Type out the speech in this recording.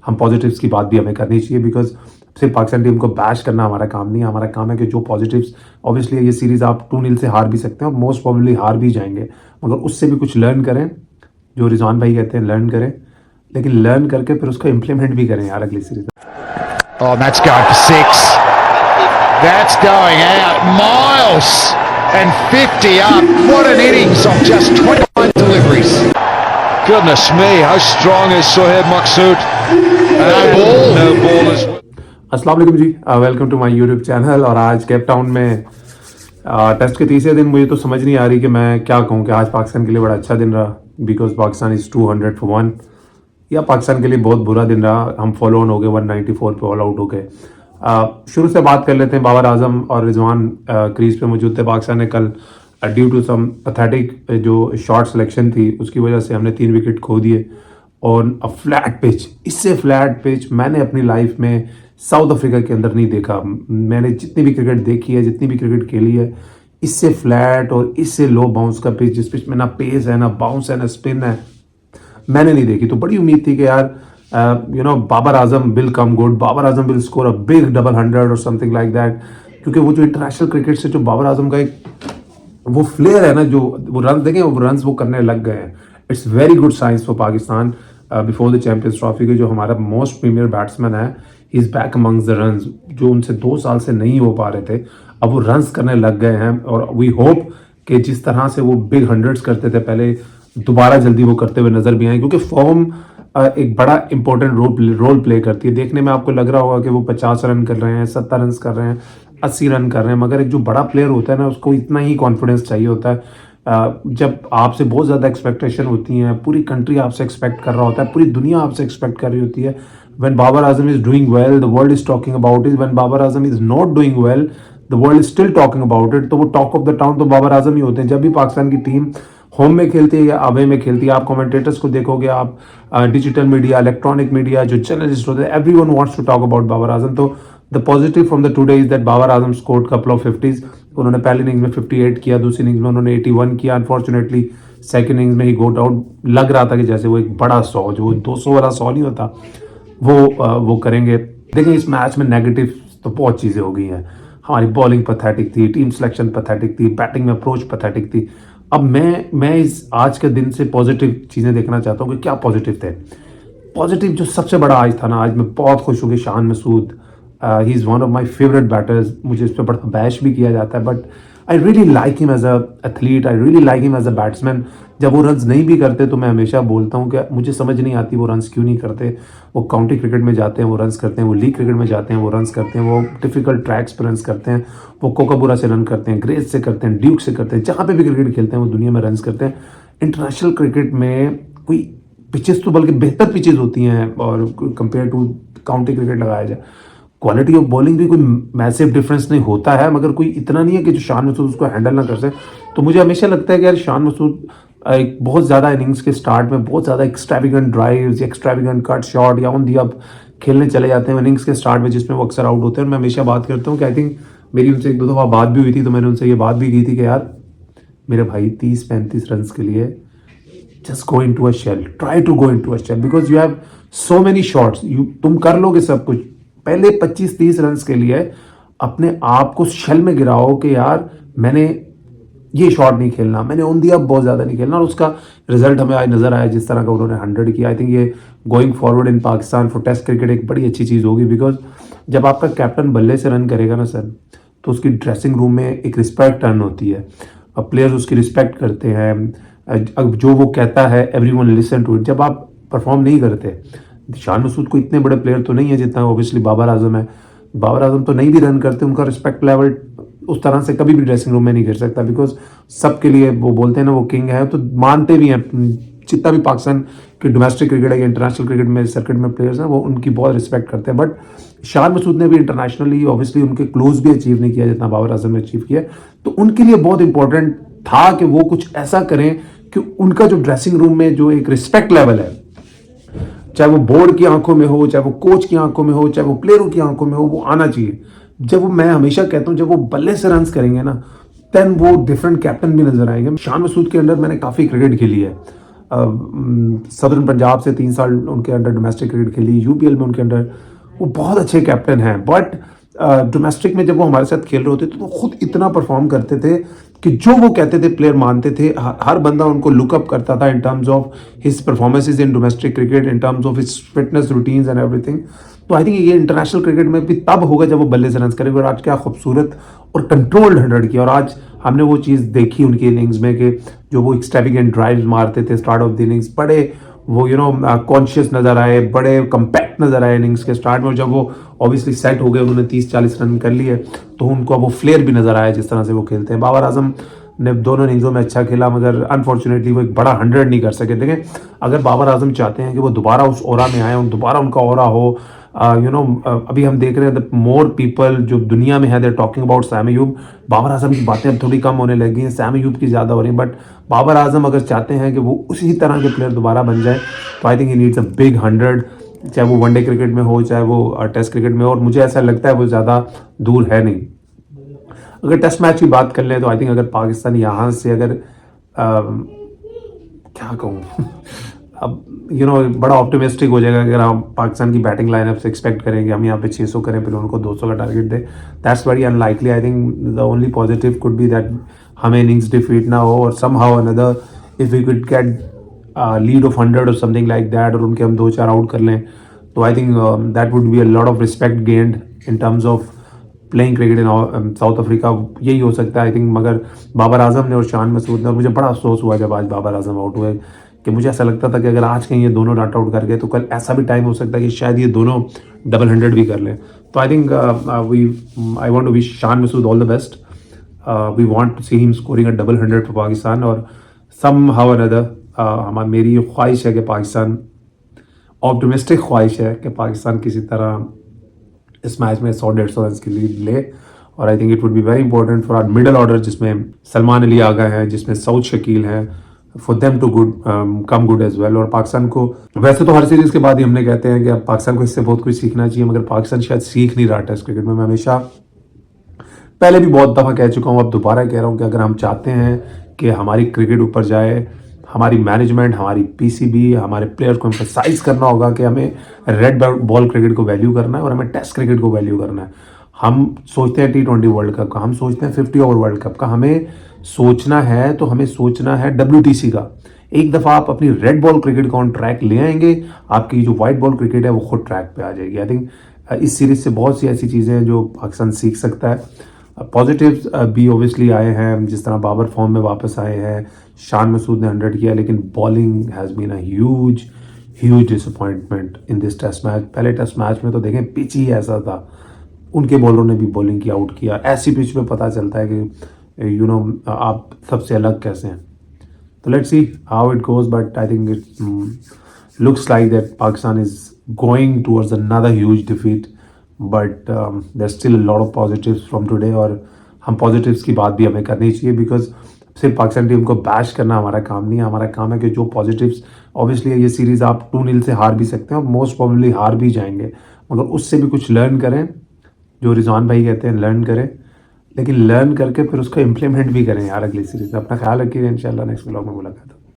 हम पॉजिटिव्स की बात भी हमें करनी चाहिए, बिकॉज सिर्फ पाकिस्तान टीम को बैश करना हमारा काम नहीं है। हमारा काम है कि जो पॉजिटिव्स, ऑब्वियसली ये सीरीज़ आप 2-0 से हार भी सकते हैं और मोस्ट प्रोबेबली हार भी जाएंगे, मगर उससे भी कुछ लर्न करें, जो रिजवान भाई कहते हैं लर्न करें, लेकिन लर्न करके फिर उसको इम्प्लीमेंट भी करें यार अगली सीरीज में। Oh, that's going for 6. That's going out. Miles and 50 up. What an innings of just 29 deliveries. Goodness me, how strong is Sohaib Maqsood? No ball. No ball as well. अस्सलाम वालेकुम जी, welcome to my YouTube channel. और आज Cape Town में test के तीसरे दिन मुझे तो समझ नहीं आ रही कि मैं क्या कहूँ कि आज पाकिस्तान के लिए बड़ा अच्छा दिन रहा, बिकॉज पाकिस्तान इज़ 200 for 1, या पाकिस्तान के लिए बहुत बुरा दिन रहा। हम फॉलो ऑन हो गए, 194 पे ऑल आउट हो गए। शुरू से बात कर लेते हैं। बाबर आजम और रिजवान क्रीज पे मौजूद थे। पाकिस्तान ने कल ड्यू टू सम पैथेटिक जो शॉट सिलेक्शन थी उसकी वजह से हमने 3 विकेट खो दिए और फ्लैट पिच, इससे फ्लैट पिच मैंने अपनी लाइफ में साउथ अफ्रीका के अंदर नहीं देखा। मैंने जितनी भी क्रिकेट देखी है, जितनी भी क्रिकेट खेली है, इससे फ्लैट और इससे लो बाउंस का पिच, जिस पिच में ना पेस है, ना बाउंस है, ना स्पिन है, मैंने नहीं देखी। तो बड़ी उम्मीद थी कि यार Babar Azam will come good, Babar Azam will score a big double 100 और समथिंग लाइक दैट, क्योंकि वो जो इंटरनेशनल क्रिकेट से जो बाबर आजम का एक वो फ्लेयर है ना, जो वो रन देखें, वो रन वो करने लग गए हैं। It's very good science for Pakistan before the champions trophy के जो हमारा मोस्ट प्रीमियर बैट्समैन है, he is back amongst the runs, जो उनसे 2 साल से नहीं हो पा रहे थे, अब वो रन्स करने लग गए हैं। और वी होप कि जिस तरह से वो बिग हंड्रेड्स करते थे पहले, दोबारा जल्दी वो करते हुए नजर भी आए, क्योंकि फॉर्म एक बड़ा इंपॉर्टेंट रोल प्ले करती है। देखने में आपको लग रहा होगा कि वो 50 रन कर रहे हैं, 70 रन कर रहे हैं, 80 रन कर रहे हैं, मगर एक जो बड़ा प्लेयर होता है ना, उसको इतना ही कॉन्फिडेंस चाहिए होता है। जब आपसे बहुत ज़्यादा एक्सपेक्टेशन होती हैं, पूरी कंट्री आपसे एक्सपेक्ट कर रहा होता है, पूरी दुनिया आपसे एक्सपेक्ट कर रही होती है। When Babar Azam is doing well, the world is talking about it. When Babar Azam is not doing well, the world is still talking about it. तो वो टॉक ऑफ द टाउन तो बाबर आजम ही होते हैं। जब भी पाकिस्तान की टीम होम में खेलती है या अवे में खेलती है, आप कमेंटेटर्स को देखोगे, आप डिजिटल मीडिया, इलेक्ट्रॉनिक मीडिया, जो जर्नलिस्ट होते हैं, everyone wants to talk about Babar Azam. तो the positive from the today is that Babar Azam scored couple of 50s। उन्होंने पहली इनिंग्स में 58 किया, दूसरी इनिंग्स में उन्होंने 81 किया। अनफॉर्चुनेटली सेकंड इनिंग्स में ही गोट आउट। लग रहा था कि जैसे वो एक बड़ा 100, जो 200 वाला 100 नहीं होता, वो करेंगे। देखिए, इस मैच में नेगेटिव तो बहुत चीज़ें हो गई हैं। हमारी बॉलिंग पैथेटिक थी, टीम सिलेक्शन पैथेटिक थी, बैटिंग में अप्रोच पैथेटिक थी। अब मैं इस आज के दिन से पॉजिटिव चीज़ें देखना चाहता हूँ कि क्या पॉजिटिव थे। पॉजिटिव जो सबसे बड़ा आज था ना, आज मैं बहुत खुश हूँ कि Shan Masood, he is one of my favourite batters. मुझे इस पर बड़ा बैश भी किया जाता है, but I really like him as a athlete, I really like him as a batsman. जब वो रन्स नहीं भी करते तो मैं हमेशा बोलता हूँ कि मुझे समझ नहीं आती वो रन्स क्यों नहीं करते। वो काउंटी क्रिकेट में जाते हैं, वो रन्स करते हैं, वो लीग क्रिकेट में जाते हैं, वो रन्स करते हैं, वो डिफिकल्ट ट्रैक्स पर रन्स करते हैं, वो कोकाबुरा से रन करते हैं, ग्रेस से करते हैं, ड्यूक से करते हैं, जहाँ पे भी क्रिकेट खेलते हैं वो दुनिया में रन्स करते हैं। इंटरनेशनल क्रिकेट में कोई पिचेस तो बल्कि बेहतर पिचेस होती हैं और कंपेयर टू काउंटी क्रिकेट लगाया जाए, क्वालिटी ऑफ बॉलिंग भी कोई मैसिव डिफरेंस नहीं होता है, मगर कोई इतना नहीं है कि जो शान मसूद उसको हैंडल ना कर सके। तो मुझे हमेशा लगता है कि यार शान मसूद एक बहुत ज़्यादा इनिंग्स के स्टार्ट में बहुत ज़्यादा एक्स्ट्राविगेंट ड्राइव्स, एक्स्ट्राविगेंट कट शॉट या ऑन दी अप खेलने चले जाते हैं इनिंग्स के स्टार्ट में, जिसमें वो अक्सर आउट होते हैं। और मैं हमेशा बात करता हूँ कि आई थिंक मेरी उनसे 1-2 दफ़ा बात भी हुई थी, तो मैंने उनसे ये बात भी की थी कि यार मेरे भाई 30-35 रन के लिए just go into a shell, try to go into a shell, because you have so many shots, तुम कर लोगे सब कुछ। पहले 25-30 रन के लिए अपने आप को शेल में गिराओ कि यार मैंने ये शॉट नहीं खेलना, मैंने ऑन दी अप बहुत ज़्यादा नहीं खेलना। और उसका रिजल्ट हमें आज नज़र आया, जिस तरह का उन्होंने 100 किया। आई थिंक ये going forward in Pakistan for test cricket एक बड़ी अच्छी चीज़ होगी, बिकॉज जब आपका कैप्टन बल्ले से रन करेगा ना सर, तो उसकी ड्रेसिंग रूम में एक रिस्पेक्ट टर्न होती है। अब प्लेयर्स उसकी रिस्पेक्ट करते हैं, अब जो वो कहता है एवरीवन लिसन टू इट। जब आप परफॉर्म नहीं करते, शान मसूद को इतने बड़े प्लेयर तो नहीं है जितना ऑब्वियसली बाबर आजम है। बाबर आजम तो नहीं भी रन करते, उनका रिस्पेक्ट लेवल उस तरह से कभी भी ड्रेसिंग रूम में नहीं गिर सकता, बिकॉज सबके लिए वो बोलते हैं ना वो किंग है, तो मानते भी हैं। जितना भी पाकिस्तान के डोमेस्टिक क्रिकेट है, इंटरनेशनल क्रिकेट में, सर्किट में प्लेयर्स हैं, वो उनकी बहुत रिस्पेक्ट करते हैं। बट शान मसूद ने भी इंटरनेशनली ऑब्वियसली उनके क्लोज भी अचीव नहीं किया जितना बाबर आजम ने अचीव किया। तो उनके लिए बहुत इंपॉर्टेंट था कि वो कुछ ऐसा करें कि उनका जो ड्रेसिंग रूम में जो एक रिस्पेक्ट लेवल है, चाहे वो बोर्ड की आंखों में हो, चाहे वो कोच की आंखों में हो, चाहे वो प्लेयरों की आंखों में हो, वो आना चाहिए। जब वो, मैं हमेशा कहता हूं, जब वो बल्ले से रन करेंगे ना, देन वो डिफरेंट कैप्टन भी नजर आएंगे। शान मसूद के अंडर मैंने काफ़ी क्रिकेट खेली है, सदर्न पंजाब से 3 साल उनके अंडर डोमेस्टिक क्रिकेट खेली, यूपीएल में उनके अंडर, वो बहुत अच्छे कैप्टन हैं। बट डोमेस्टिक में जब वो हमारे साथ खेल रहे होते थे तो खुद इतना परफॉर्म करते थे कि जो वो कहते थे प्लेयर मानते थे। हर बंदा उनको लुकअप करता था in terms of his performances in domestic cricket, in terms of his fitness routines and everything. तो आई थिंक ये इंटरनेशनल क्रिकेट में भी तब होगा जब वो बल्ले से रन करेंगे। और आज क्या खूबसूरत और कंट्रोल्ड 100 किया, और आज हमने वो चीज़ देखी उनकी इनिंग्स में कि जो वो एक्सट्रावेगेंट ड्राइव्स मारते थे स्टार्ट ऑफ द इनिंग्स, बड़े वो कॉन्शियस नजर आए, बड़े कंपैक्ट नजर आए इनिंग्स के स्टार्ट में। और जब वो ऑब्वियसली सेट हो गए, उन्होंने 30-40 रन कर लिए, तो उनको अब वो फ्लेयर भी नजर आया जिस तरह से वो खेलते हैं। बाबर आजम ने दोनों इनिंग्सों में अच्छा खेला, मगर अनफॉर्चुनेटली वो एक बड़ा 100 नहीं कर सके। देखें, अगर बाबर आजम चाहते हैं कि वो दोबारा उस ओरा में आए, दोबारा उनका ओरा हो, अभी हम देख रहे हैं मोर पीपल जो दुनिया में है, they talking about Saim Ayub. Babar Azam की बातें अब थोड़ी कम होने लगी हैं, सैम अयूब की ज़्यादा हो रही हैं। बट बाबर आजम अगर चाहते हैं कि वो उसी तरह के प्लेयर दोबारा बन जाए, तो I think he needs a big 100, चाहे वो वनडे क्रिकेट में हो, चाहे वो टेस्ट क्रिकेट में हो। और मुझे ऐसा लगता है वो ज़्यादा दूर है नहीं। अगर टेस्ट मैच की बात कर लें तो आई थिंक अगर पाकिस्तान यहाँ से अगर क्या कहूँ अब बड़ा ऑप्टिमिस्टिक हो जाएगा अगर हम पाकिस्तान की बैटिंग लाइनअप से एक्सपेक्ट करेंगे हम यहाँ पे 600 करें, फिर उनको 200 का टारगेट दे। That's very unlikely. I think the only positive could be that हमें इनिंग्स डिफीट ना हो, और somehow another if we could get lead of 100 और समथिंग लाइक दैट, और उनके हम 2-4 आउट कर लें, तो I think that would be a lot of respect gained in terms of playing cricket in south Africa. यही हो सकता है आई थिंक। मगर बाबर आजम ने और शान मसूद ने, और मुझे बड़ा अफसोस हुआ जब आज बाबर आजम आउट हुए, कि मुझे ऐसा लगता था कि अगर आज कहीं ये दोनों नॉट आउट कर गए तो कल ऐसा भी टाइम हो सकता है कि शायद ये दोनों डबल 100 भी कर लें। तो I think I want to wish Shan Masood all the best. We want to see him scoring a double 100 for Pakistan, और सम हाउ अनदर मेरी ख्वाहिश है कि पाकिस्तान, ऑप्टिमिस्टिक ख्वाहिश है कि पाकिस्तान किसी तरह इस मैच में 100-150 रन की लीड ले। और I think it would be very important for our middle order, जिसमें सलमान अली आ गए हैं, जिसमें सऊद शकील हैं, for them to come good as well. और पाकिस्तान को, वैसे तो हर सीरीज के बाद ही हमने कहते हैं कि अब पाकिस्तान को इससे बहुत कुछ सीखना चाहिए, मगर पाकिस्तान शायद सीख नहीं रहा टेस्ट क्रिकेट में। मैं हमेशा पहले भी बहुत दफ़ा कह चुका हूँ, अब दोबारा कह रहा हूँ कि अगर हम चाहते हैं कि हमारी क्रिकेट ऊपर जाए, हमारी मैनेजमेंट, हमारी पीसीबी, हमारे प्लेयर्स को एम्फसाइज करना होगा कि हमें रेड बॉल क्रिकेट को वैल्यू करना है और हमें टेस्ट क्रिकेट को वैल्यू करना है। हम सोचते हैं T20 वर्ल्ड कप का, हम सोचते हैं 50 ओवर वर्ल्ड कप का, हमें सोचना है तो हमें सोचना है WTC का। एक दफ़ा आप अपनी रेड बॉल क्रिकेट को ऑन ट्रैक ले आएंगे, आपकी जो वाइट बॉल क्रिकेट है वो खुद ट्रैक पे आ जाएगी। आई थिंक इस सीरीज से बहुत सी ऐसी चीज़ें हैं जो पाकिस्तान सीख सकता है। पॉजिटिव्स भी ओबियसली आए हैं, जिस तरह बाबर फॉर्म में वापस आए हैं, शान मसूद ने 100 किया, लेकिन bowling has been a huge disappointment in this test match. पहले टेस्ट मैच में तो देखें पिच ही ऐसा था, उनके बॉलरों ने भी बॉलिंग की आउट किया। ऐसी पिच पे पता चलता है कि आप सबसे अलग कैसे हैं। तो let's see how it goes, but I think it looks like that Pakistan is going towards another huge defeat, but there still a lot of positives from today. और हम पॉजिटिव्स की बात भी हमें करनी चाहिए, बिकॉज सिर्फ पाकिस्तान टीम को बैश करना हमारा काम नहीं है। हमारा काम है कि जो पॉजिटिव्स, ऑब्वियसली ये सीरीज़ आप 2-0 से हार भी सकते हैं और मोस्ट प्रोबेबली हार भी जाएंगे, मगर उससे भी कुछ लर्न करें, जो रिजवान भाई कहते हैं लर्न करें, लेकिन लर्न करके फिर उसको इम्प्लीमेंट भी करें यार अगली सीरीज में। अपना ख्याल रखिए, इंशाल्लाह नेक्स्ट व्लॉग में मुलाकात।